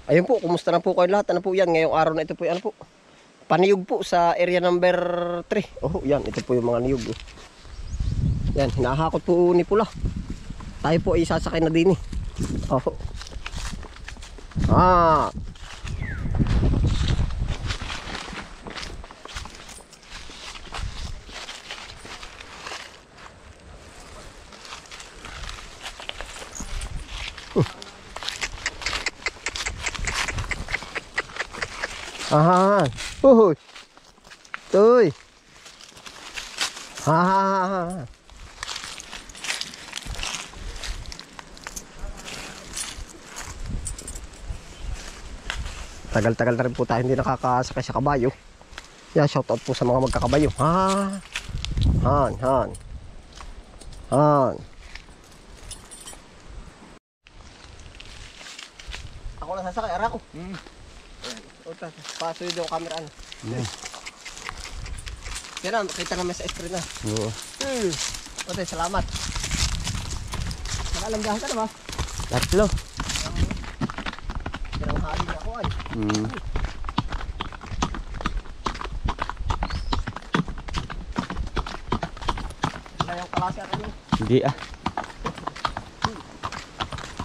Ayun po, kumusta na po kayo lahat? Ano po yan? Ngayong araw na ito po, ano po? Paniyog po sa area number 3. Oh, yan. Ito po yung mga niyog. Oh. Yan, hinahakot po ni Pula. Tayo po ay sasakay na din eh. Oh. Ah. Ah, uy. Tuy. Ah. Tagal-tagal na rin po tayo hindi nakakasakay sa kabayo. Yeah, shout out po sa mga magkakabayo. Ah. Han. Ako na sasakay, ara ko. Uta, paso yung camera ano. Yan, kita naman sa screen na. Oo. Ote, salamat. Nakalandahan ka na ba? 3. Pirang hali na ako ay. Wala yung kalasi at ano. Hindi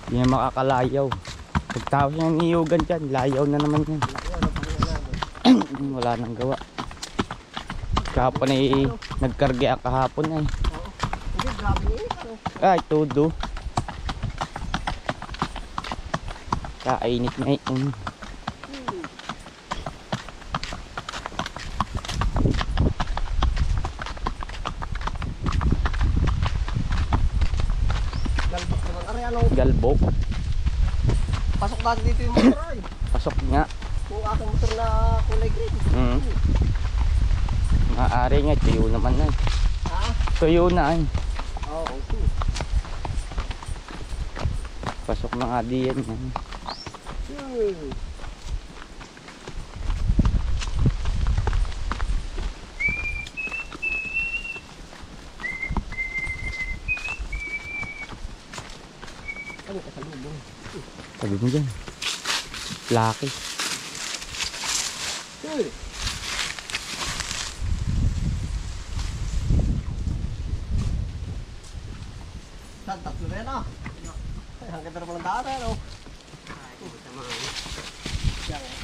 Hindi na makakalayaw. Pagtapos niya niyugan dyan, layaw na naman yan. Wala nang gawa. Kahapon ay nagkarga kahapon ay. Hindi, grabe niya. Ay, todo. Kainit na yun. Galbok naman. Aray, ano? Galbok. Pasok natin dito yung motor ay. Pasok nga. Kung aking motor na kulay green. Maaari nga, tuyo naman na. Ha? Tuyo na ay. Oo, okay. Pasok na nga diyan. Ano ka sa lubong? Sabi mo dyan. Laki. Saan, tatlo na yan ah. Ay, hanggang na naman ang daan ano.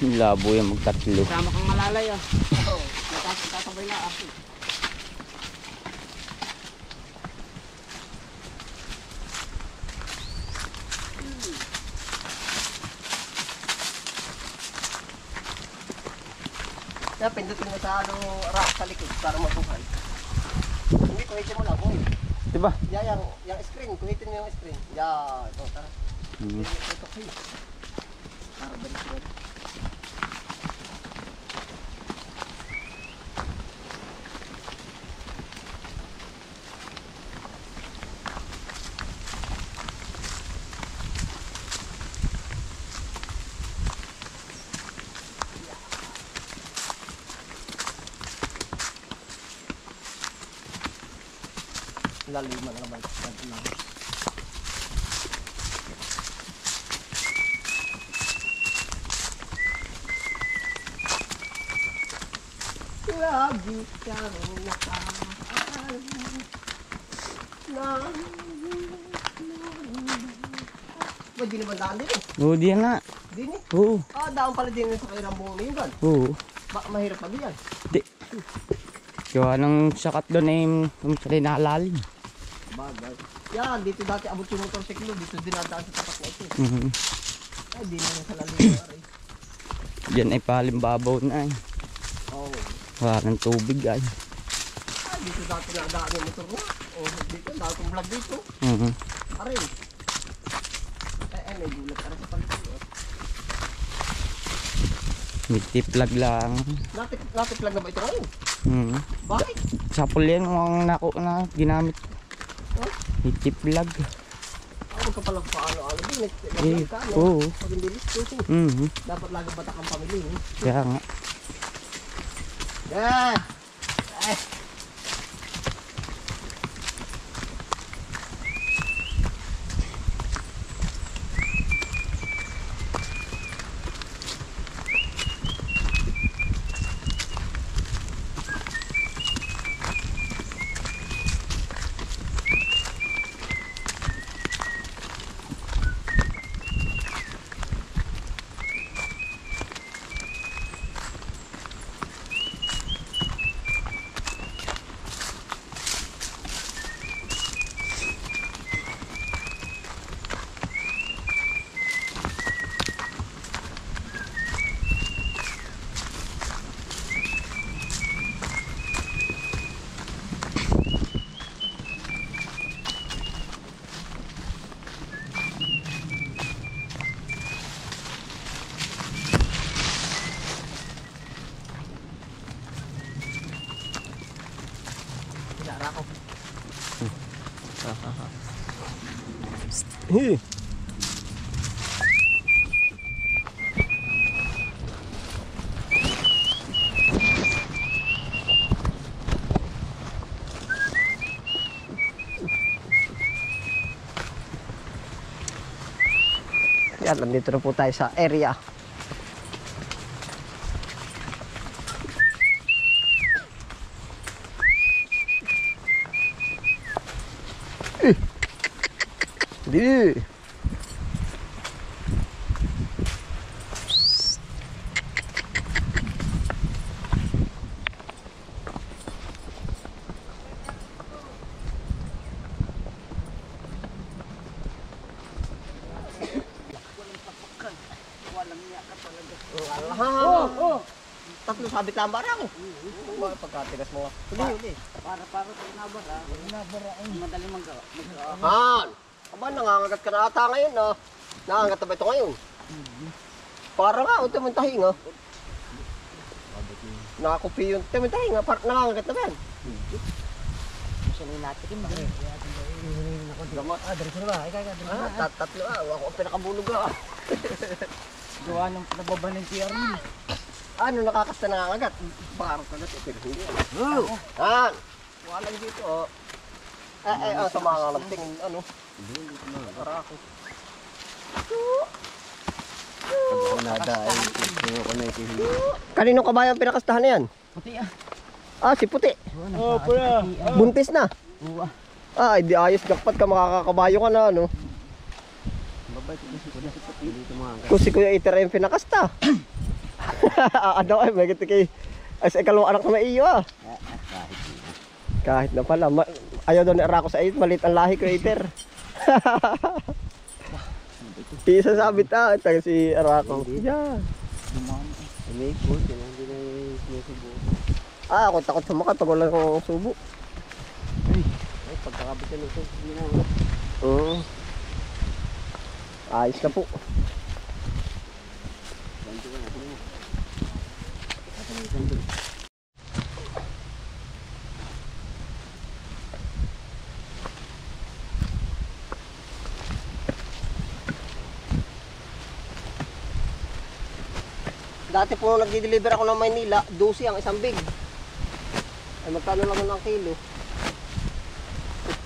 Labo yan magtatlo. Sama kang malalay ah. Oo, natasabay na ah. Kaya pindutin mo sa ano, rack sa likod para mabuhay. Hindi, kuhitin mo lang, kuhin. Diba? Yung screen, kuhitin mo yung screen. Yan, ito, tara. Ito, kuhin. Para balik mo. Laliman naman sa lang. Lagi kang nakaalam na ba't di naman daan din eh? Oo, diyan nga. Din eh? Oo. Ah, daan pala din sa kay Rambo ngayon gan. Oo. Mahirap pa diyan. Di. Kaya nang sakat doon ay kung sali nakalalim. Bagay. Yan, dito dati abot yung motorsiklo. Dito dinadaan sa tapat na ito. Ay, di na sa lalim. Diyan ay palimbabaw na ay. Oo. Wala ng tubig ay. Ay, dito dati nadaan yung motor mo. O, dito, dahil kong vlog dito. Aray. Ay, may gulat ka rin sa palikod. May tiplag lang. Natiplag na ba ito ngayon? Bakit? Sapol yan ang na ginamit. Huh? May tiplag. Ako ka palang paano-ano din. Oo. Pag hindi listo. Dapat lagi batak ang pamilya. Kaya nga. Yeah. Eh. Hi. Yan, nandito na po tayo sa area. Di. Tatlo sabit lang bara ko. Mga pagkatigas mo. Uli. Para tinabara. Tinabara ay madali Han! Aba, nangangagat ka na ata ngayon, no? Nangangagat na ba ito ngayon? Para nga, o timuntahi nga. Nakakupi yun. Timuntahi nga, nangangagat na ba yan? Masanay natin rin ba? Gamat. Dari ko na ba? Ikaw, Tatlo ako ang pinakabulog gawa ng nababa ng TRM. Ano, nakakasta nangangagat? Parang kagat, pero hindi. Han! Walang dito, oh. Sa mga nagtingin, ano? Para ako. Kanino kabayan pinakastahan na yan? Puti ah. Si Puti. Pula. Buntis na. Di ayos. Dapat ka makakakabayo ka na, ano? Kung si Kuya Iter ay pinakasta. Ano ay, may gati kay... Sa ikalawang anak na iyo, ah. Kahit na pala. Ayaw daw ni Arako sa ayot. Malit ang lahi Kuya Iter. Isa sabit tayo si Arako. Yan. Ako takot sa mukha pag wala kong subo. Pagkakabit na ito. Ayos na po. Dati po nung nagdi-deliver ako ng Maynila, 12 ang isang big. Ay magkano naman ang kilo?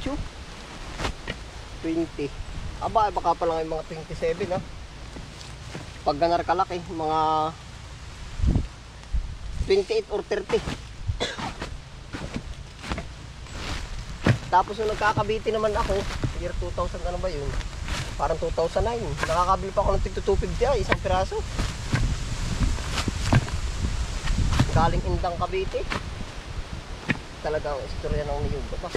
8? 20. Aba, baka pa lang yung mga 27 ha. Pag ganar kalaki, mga 28 or 30. Tapos nung nagkakabiti naman ako, year 2000 ano ba yun? Parang 2009. Nakakabili pa ako ng tig 250 isang piraso. Galing Indang Cavite. Talagang istorya ng niyog ba?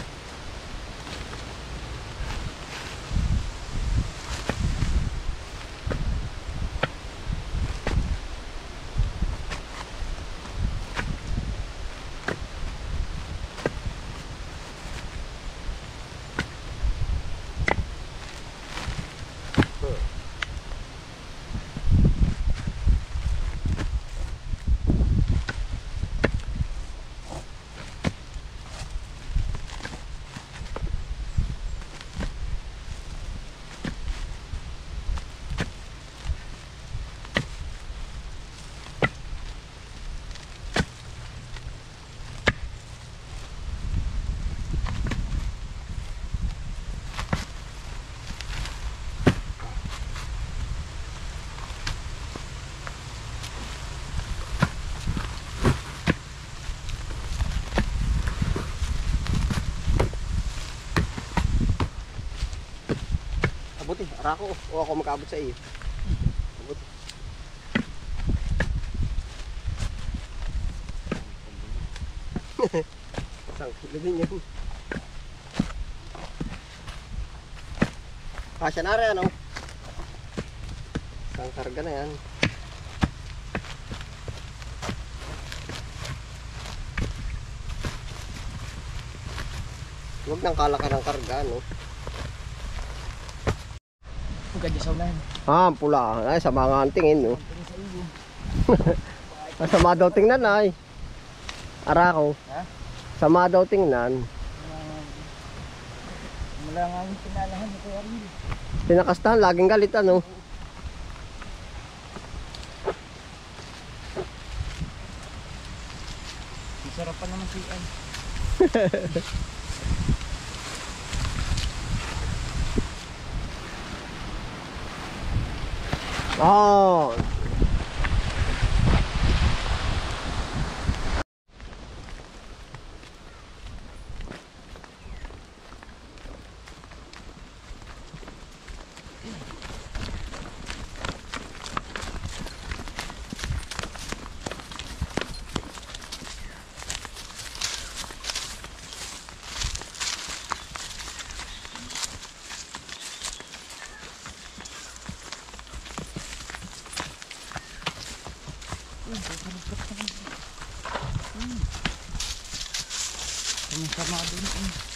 Abuti, Arako. O ako magkaabot sa iyo. Abuti. Isang kilo din yun. Kasya na rin, ano? Isang karga na yan. Huwag nang kalaki ng karga, no? Ganyan sa ulan. Pula. Ay, sama nga ang tingin, no? Sama daw tingnan, ay. Arako. Ha? Sama daw tingnan. Wala nga yung pinalahan ni Kuya Arnil. Tinakastahan, laging galit ano. Sarap pa naman si Ay. Oh. Sama-sama din.